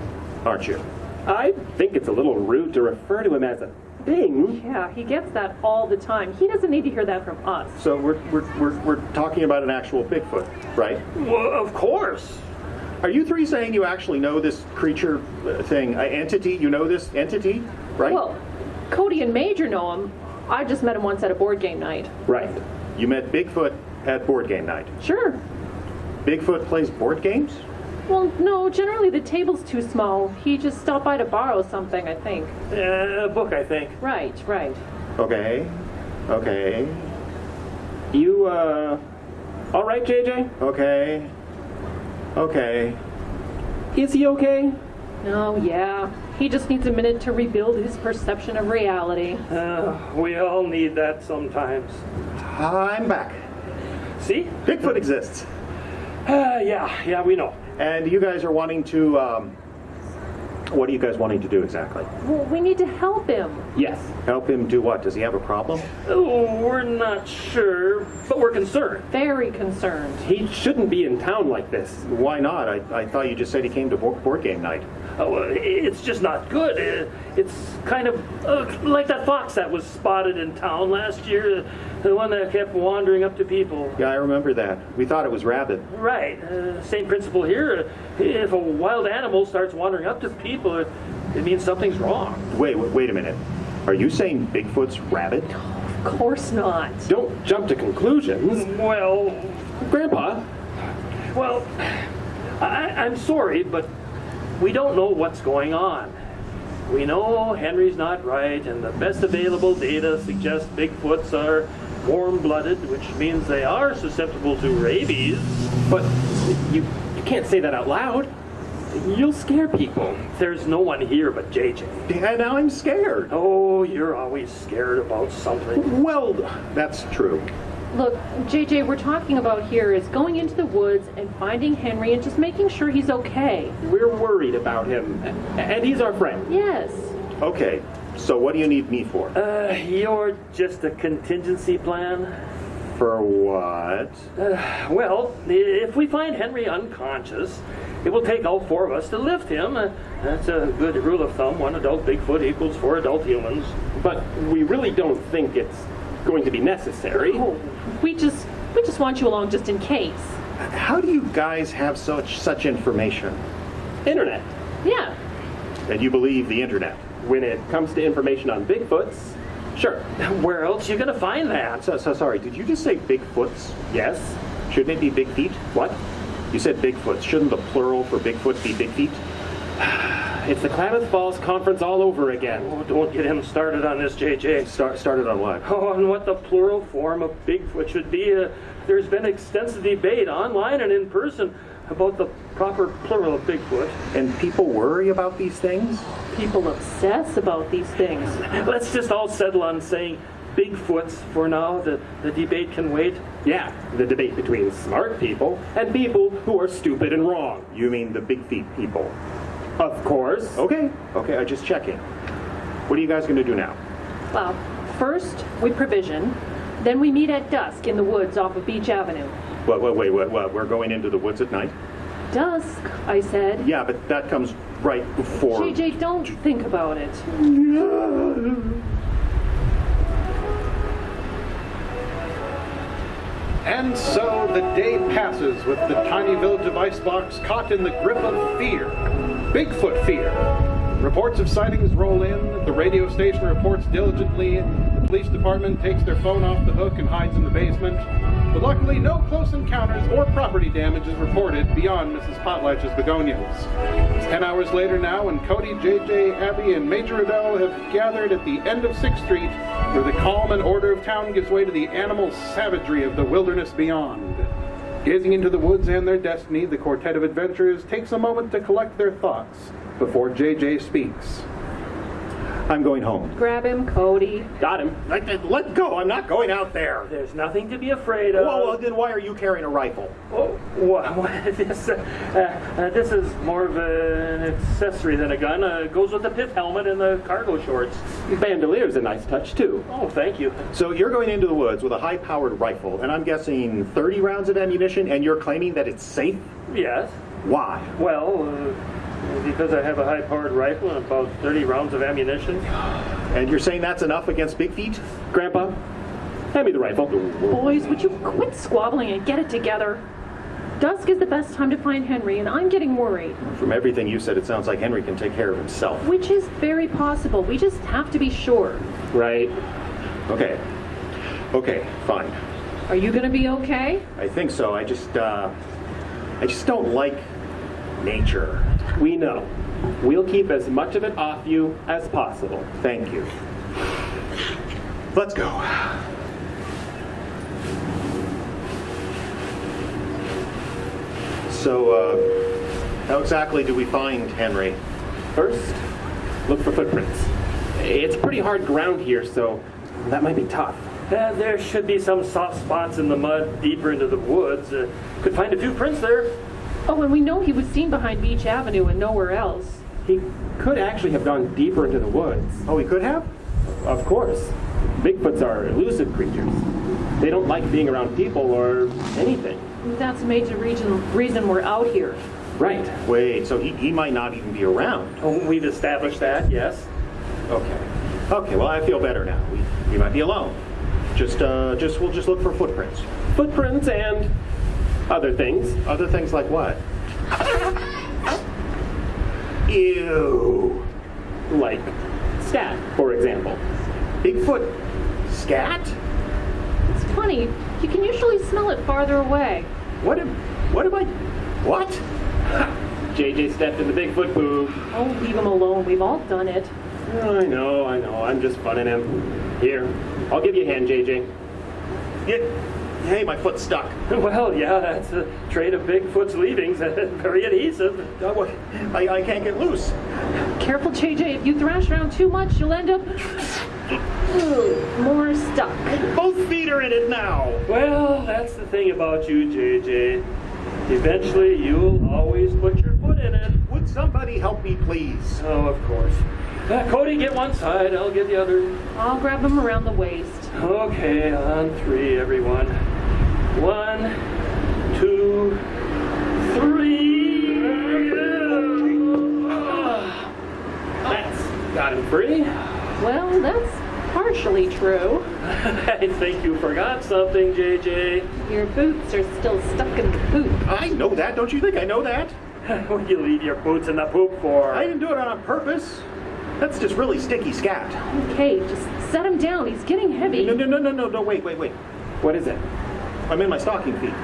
aren't you? I think it's a little rude to refer to him as a thing. Yeah, he gets that all the time. He doesn't need to hear that from us. So we're talking about an actual Bigfoot, right? Well, of course. Are you three saying you actually know this creature thing, entity? You know this entity, right? Well, Cody and Major know him. I just met him once at a board game night. Right. You met Bigfoot at board game night. Sure. Bigfoot plays board games? Well, no, generally the table's too small. He just stopped by to borrow something, I think. A book, I think. Right. Okay. You, all right, JJ? Okay. Is he okay? No, yeah. He just needs a minute to rebuild his perception of reality. We all need that sometimes. I'm back. See? Bigfoot exists. Yeah, we know. And you guys are wanting to, what are you guys wanting to do exactly? Well, we need to help him. Yes. Help him do what? Does he have a problem? Oh, we're not sure, but we're concerned. Very concerned. He shouldn't be in town like this. Why not? I thought you just said he came to board game night. Oh, it's just not good. It's kind of like that fox that was spotted in town last year, the one that kept wandering up to people. Yeah, I remember that. We thought it was rabbit. Right. Same principle here. If a wild animal starts wandering up to people, it means something's wrong. Wait a minute. Are you saying Bigfoot's rabbit? Of course not. Don't jump to conclusions. Well, Grandpa. Well, I'm sorry, but we don't know what's going on. We know Henry's not right, and the best available data suggests Bigfoots are warm-blooded, which means they are susceptible to rabies. But you can't say that out loud. You'll scare people. There's no one here but JJ. And now I'm scared. Oh, you're always scared about something. Well, that's true. Look, JJ, we're talking about here is going into the woods and finding Henry and just making sure he's okay. We're worried about him, and he's our friend. Yes. Okay, so what do you need me for? You're just a contingency plan. For what? Well, if we find Henry unconscious, it will take all four of us to lift him. That's a good rule of thumb. 1 adult Bigfoot equals 4 adult humans. But we really don't think it's going to be necessary. Oh, we just want you along just in case. How do you guys have such information? Internet. Yeah. And you believe the internet? When it comes to information on Bigfoots, sure. Where else are you going to find that? So sorry, did you just say Bigfoots? Yes. Shouldn't it be Big Feet? What? You said Bigfoots. Shouldn't the plural for Bigfoot be Big Feet? It's the Klamath Falls Conference all over again. Oh, don't get him started on this, JJ. Started on what? Oh, on what the plural form of Bigfoot should be. There's been extensive debate online and in person about the proper plural of Bigfoot. And people worry about these things? People obsess about these things. Let's just all settle on saying Bigfoots for now. The debate can wait. Yeah, the debate between smart people and people who are stupid and wrong. You mean the Big Feet people? Of course. Okay, I'm just checking. What are you guys going to do now? Well, first we provision, then we meet at dusk in the woods off of Beach Avenue. What? We're going into the woods at night? Dusk, I said. Yeah, but that comes right before... JJ, don't think about it. And so the day passes with the tiny village of Icebox caught in the grip of fear. Bigfoot Fear. Reports of sightings roll in, the radio station reports diligently, the police department takes their phone off the hook and hides in the basement. But luckily, no close encounters or property damage is reported beyond Mrs. Potlatch's begonias. It's 10 hours later now, and Cody, JJ, Abby, and Major Adele have gathered at the end of 6th Street, where the calm and order of town gives way to the animal savagery of the wilderness beyond. Gazing into the woods and their destiny, the quartet of adventurers takes a moment to collect their thoughts before JJ speaks. I'm going home. Grab him, Cody. Got him. Let go. I'm not going out there. There's nothing to be afraid of. Well, then why are you carrying a rifle? Oh, this is more of an accessory than a gun. Goes with the pith helmet and the cargo shorts. Bandolier's a nice touch, too. Oh, thank you. So you're going into the woods with a high-powered rifle, and I'm guessing 30 rounds of ammunition, and you're claiming that it's safe? Yes. Why? Well, because I have a high-powered rifle and about 30 rounds of ammunition. And you're saying that's enough against Big Feet? Grandpa, hand me the rifle. Boys, would you quit squabbling and get it together? Dusk is the best time to find Henry, and I'm getting worried. From everything you said, it sounds like Henry can take care of himself. Which is very possible. We just have to be sure. Right. Okay, fine. Are you going to be okay? I think so. I just don't like nature. We know. We'll keep as much of it off you as possible. Thank you. Let's go. So, how exactly do we find Henry? First, look for footprints. It's pretty hard ground here, so that might be tough. There should be some soft spots in the mud deeper into the woods. Could find a few prints there. Oh, and we know he was seen behind Beach Avenue and nowhere else. He could actually have gone deeper into the woods. Oh, he could have? Of course. Bigfoots are elusive creatures. They don't like being around people or anything. That's a major reason we're out here. Right. Wait, so he might not even be around. Oh, we've established that, yes. Okay. Okay, well, I feel better now. We might be alone. We'll just look for footprints. Footprints and other things. Other things like what? Ew. Like scat, for example. Bigfoot scat? It's funny. You can usually smell it farther away. What? JJ stepped in the Bigfoot poop. Oh, leave him alone. We've all done it. I know. I'm just funning him. Here, I'll give you a hand, JJ. Hey, my foot's stuck. Well, yeah, that's a trait of Bigfoot's leavings. Very adhesive. I can't get loose. Careful, JJ. If you thrash around too much, you'll end up more stuck. Both feet are in it now. Well, that's the thing about you, JJ. Eventually, you'll always put your foot in it. Would somebody help me, please? Oh, of course. Cody, get one side. I'll get the other. I'll grab him around the waist. Okay, on three, everyone. 1, 2, 3. That's got him free. Well, that's partially true. I think you forgot something, JJ. Your boots are still stuck in the poop. I know that. Don't you think I know that? What do you leave your boots in the poop for? I didn't do it on purpose. That's just really sticky scat. Okay, just set him down. He's getting heavy. No, wait. What is it? I'm in my stocking feet.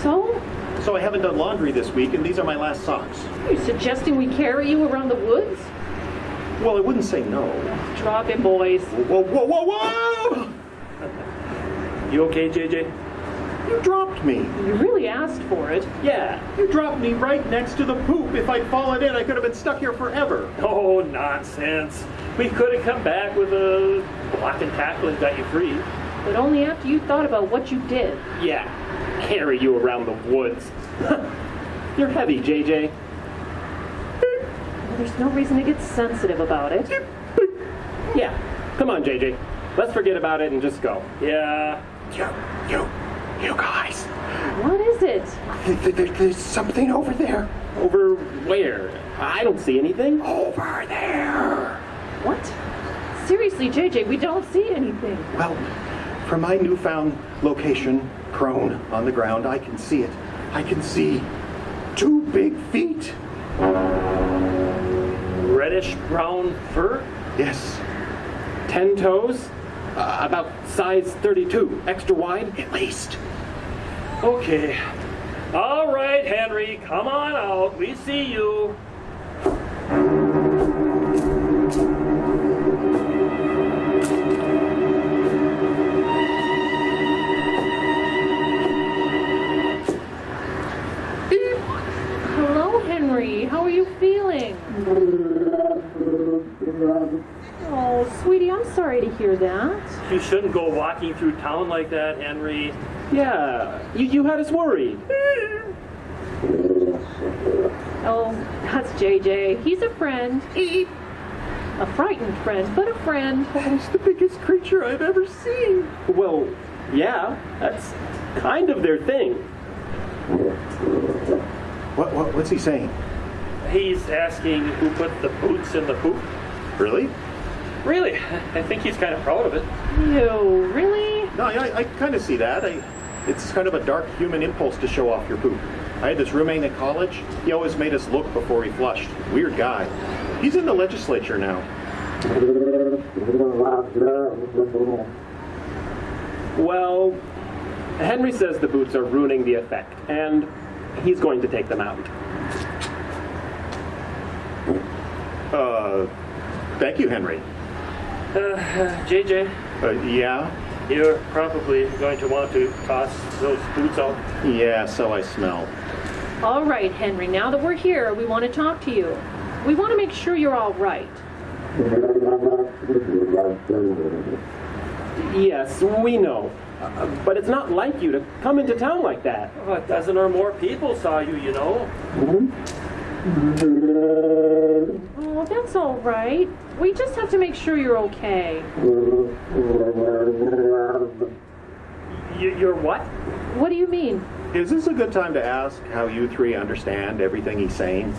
So? So I haven't done laundry this week, and these are my last socks. Are you suggesting we carry you around the woods? Well, I wouldn't say no. Drop it, boys. Whoa! You okay, JJ? You dropped me. You really asked for it. Yeah, you dropped me right next to the poop. If I'd fallen in, I could have been stuck here forever. Oh, nonsense. We could have come back with a block and tackle and got you free. But only after you thought about what you did. Yeah, carry you around the woods. You're heavy, JJ. Well, there's no reason to get sensitive about it. Yeah, come on, JJ. Let's forget about it and just go. Yeah. You guys. What is it? There's something over there. Over where? I don't see anything. Over there. What? Seriously, JJ, we don't see anything. Well, from my newfound location, prone on the ground, I can see it. I can see 2 big feet. Reddish brown fur? Yes. 10 toes? About size 32. Extra wide? At least. Okay. All right, Henry, come on out. We see you. Hello, Henry. How are you feeling? Oh, sweetie, I'm sorry to hear that. You shouldn't go walking through town like that, Henry. Yeah, you had us worried. Oh, that's JJ. He's a friend. A frightened friend, but a friend. That is the biggest creature I've ever seen. Well, yeah, that's kind of their thing. What's he saying? He's asking who put the boots in the poop. Really? Really? I think he's kind of proud of it. Ew, really? No, I kind of see that. It's kind of a dark human impulse to show off your poop. I had this roommate at college. He always made us look before he flushed. Weird guy. He's in the legislature now. Well, Henry says the boots are ruining the effect, and he's going to take them out. Thank you, Henry. JJ, Yeah? you're probably going to want to toss those boots out. Yeah, so I smell. All right, Henry, now that we're here, we want to talk to you. We want to make sure you're all right. Yes, we know. But it's not like you to come into town like that. Oh, a dozen or more people saw you, you know. Oh, that's all right. We just have to make sure you're okay. You're what? What do you mean? Is this a good time to ask how you three understand everything he's saying?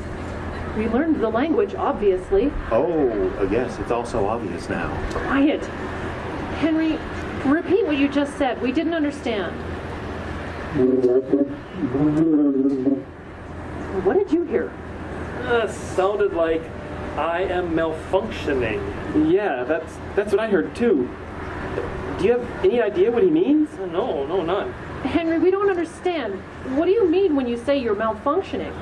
We learned the language, obviously. Oh, yes, it's also obvious now. Quiet. Henry, repeat what you just said. We didn't understand. What did you hear? Sounded like I am malfunctioning. Yeah, that's what I heard too. Do you have any idea what he means? No, none. Henry, we don't understand. What do you mean when you say you're malfunctioning?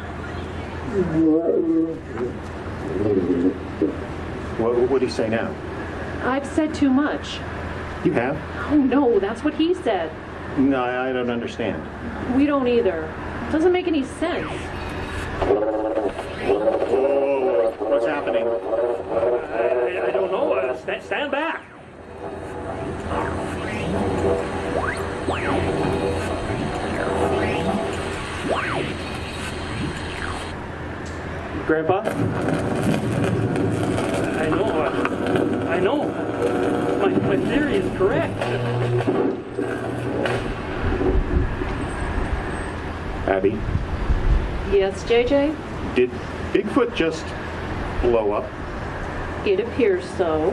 What do you say now? I've said too much. You have? Oh, no, that's what he said. No, I don't understand. We don't either. It doesn't make any sense. Whoa, what's happening? I don't know. Stand back. Grandpa? I know. My theory is correct. Abby, Yes, JJ? did Bigfoot just blow up? It appears so.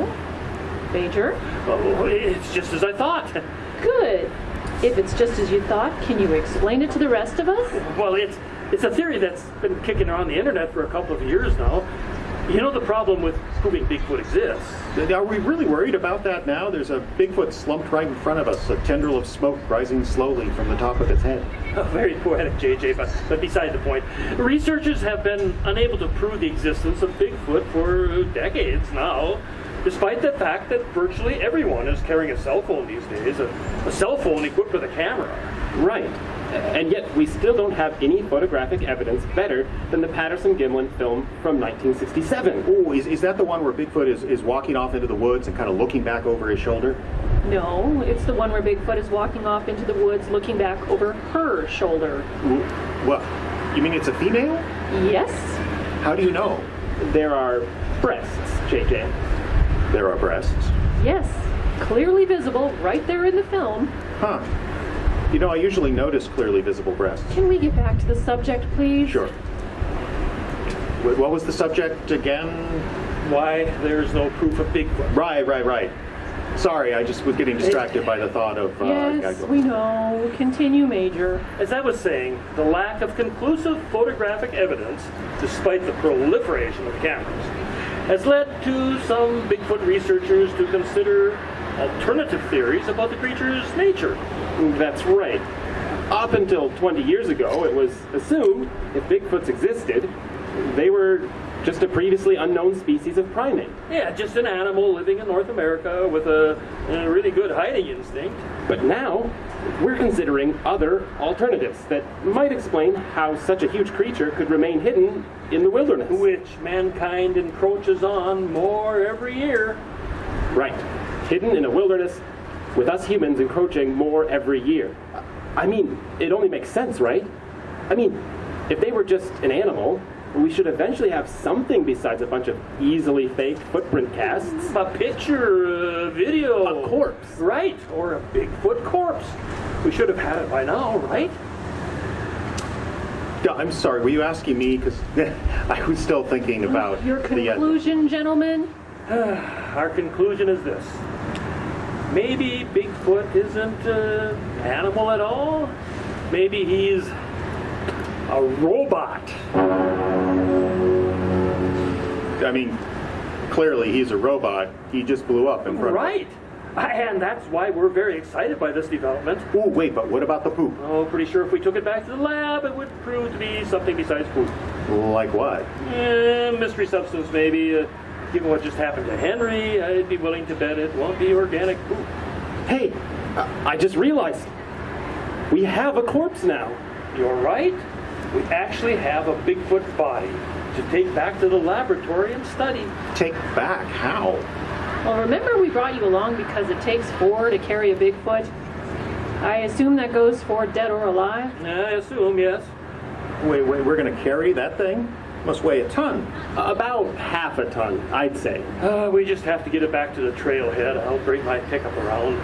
Major? Oh, it's just as I thought. Good. If it's just as you thought, can you explain it to the rest of us? Well, it's a theory that's been kicking around the internet for a couple of years now. You know the problem with proving Bigfoot exists. Are we really worried about that now? There's a Bigfoot slumped right in front of us, a tendril of smoke rising slowly from the top of its head. Very poetic, JJ, but beside the point. Researchers have been unable to prove the existence of Bigfoot for decades now, despite the fact that virtually everyone is carrying a cell phone these days, a cell phone equipped with a camera. Right. And yet we still don't have any photographic evidence better than the Patterson-Gimlin film from 1967. Oh, is that the one where Bigfoot is walking off into the woods and kind of looking back over his shoulder? No, it's the one where Bigfoot is walking off into the woods looking back over her shoulder. What? You mean it's a female? Yes? How do you know? There are breasts, JJ. There are breasts? Yes. Clearly visible right there in the film. Huh. You know, I usually notice clearly visible breasts. Can we get back to the subject, please? Sure. What was the subject again? Why there's no proof of Bigfoot. Right. Sorry, I just was getting distracted by the thought of... Yes, we know. Continue, Major. As I was saying, the lack of conclusive photographic evidence, despite the proliferation of cameras, has led to some Bigfoot researchers to consider alternative theories about the creature's nature. That's right. Up until 20 years ago, it was assumed if Bigfoots existed, they were just a previously unknown species of primate. Yeah, just an animal living in North America with a really good hiding instinct. But now, we're considering other alternatives that might explain how such a huge creature could remain hidden in the wilderness. Which mankind encroaches on more every year. Right. Hidden in a wilderness, with us humans encroaching more every year. I mean, it only makes sense, right? I mean, if they were just an animal, we should eventually have something besides a bunch of easily faked footprint casts. A picture, a video. A corpse. Right, or a Bigfoot corpse. We should have had it by now, right? I'm sorry, were you asking me? Because I was still thinking about... Your conclusion, gentlemen? Our conclusion is this. Maybe Bigfoot isn't an animal at all. Maybe he's a robot. I mean, clearly he's a robot. He just blew up in front of us. Right. And that's why we're very excited by this development. Oh, wait, but what about the poop? Oh, pretty sure if we took it back to the lab, it would prove to be something besides poop. Like what? Mystery substance, maybe. Given what just happened to Henry, I'd be willing to bet it won't be organic poop. Hey, I just realized we have a corpse now. You're right. We actually have a Bigfoot body to take back to the laboratory and study. Take back? How? Well, remember we brought you along because it takes 4 to carry a Bigfoot? I assume that goes for dead or alive? I assume, yes. Wait, we're going to carry that thing? Must weigh a ton. About half a ton, I'd say. We just have to get it back to the trailhead. I'll break my pickup around.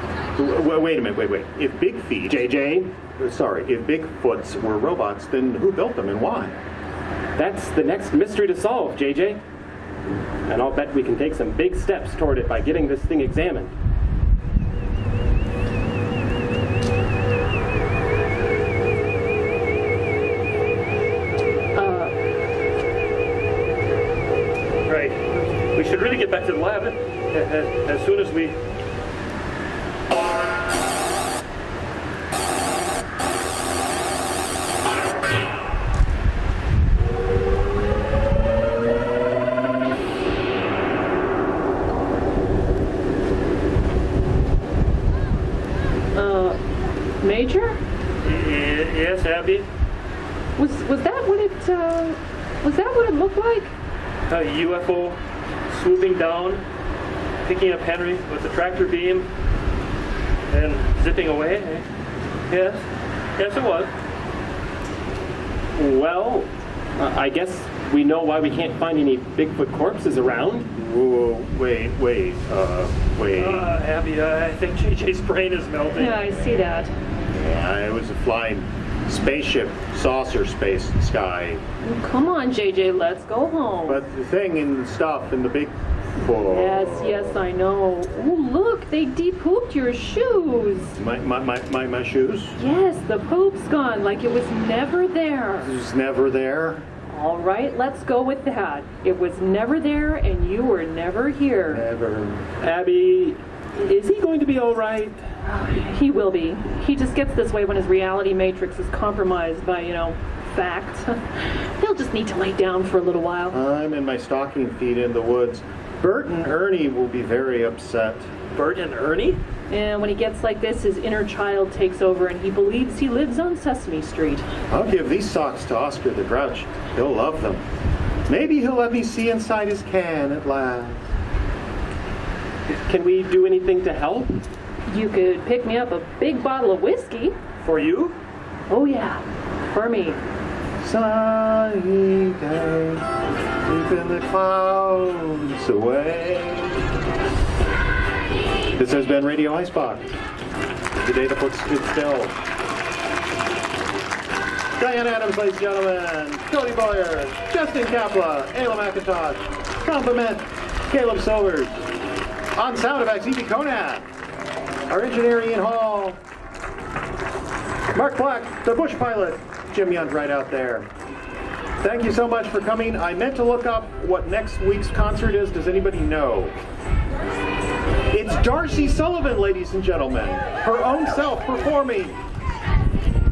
Wait a minute, If Big Feet... Sorry, if Bigfoots were robots, then who built them and why? That's the next mystery to solve, JJ. And I'll bet we can take some big steps toward it by getting this thing examined. Right. We should really get back to the lab as soon as we... Major? Yes, Abby? Was that what it looked like? A UFO swooping down, picking up Henry with the tractor beam, and zipping away? Yes. Yes, it was. Well, I guess we know why we can't find any Bigfoot corpses around. Whoa, wait. Abby, I think JJ's brain is melting. Yeah, I see that. Yeah, it was a flying spaceship, saucer space sky. Oh, come on, JJ, let's go home. But the thing and stuff in the big... Yes, I know. Oh, look, they de-pooped your shoes. My shoes? Yes, the poop's gone, like it was never there. It was never there? All right, let's go with that. It was never there, and you were never here. Never. Abby, is he going to be all right? He will be. He just gets this way when his reality matrix is compromised by, fact. He'll just need to lay down for a little while. I'm in my stocking feet in the woods. Bert and Ernie will be very upset. Bert and Ernie? And when he gets like this, his inner child takes over and he believes he lives on Sesame Street. I'll give these socks to Oscar the Grouch. He'll love them. Maybe he'll let me see inside his can at last. Can we do anything to help? You could pick me up a big bottle of whiskey. For you? Oh, yeah. For me. Sunny day, keeping the clouds away. This has been Radio Icebox. The day the books stood still. Diane Adams, ladies and gentlemen. Cody Boyer, Justin Kapla, Ayla McIntosh. Compliment Caleb Silvers. On sound effects, E.P. Conant. Our engineer, Ian Hall. Mark Black, the Bush pilot. Jim Young's right out there. Thank you so much for coming. I meant to look up what next week's concert is. Does anybody know? It's Darcy Sullivan, ladies and gentlemen. Her own self performing.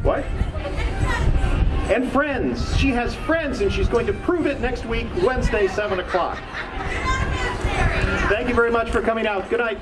What? And friends. She has friends, and she's going to prove it next week, Wednesday, 7 o'clock. Thank you very much for coming out. Good night.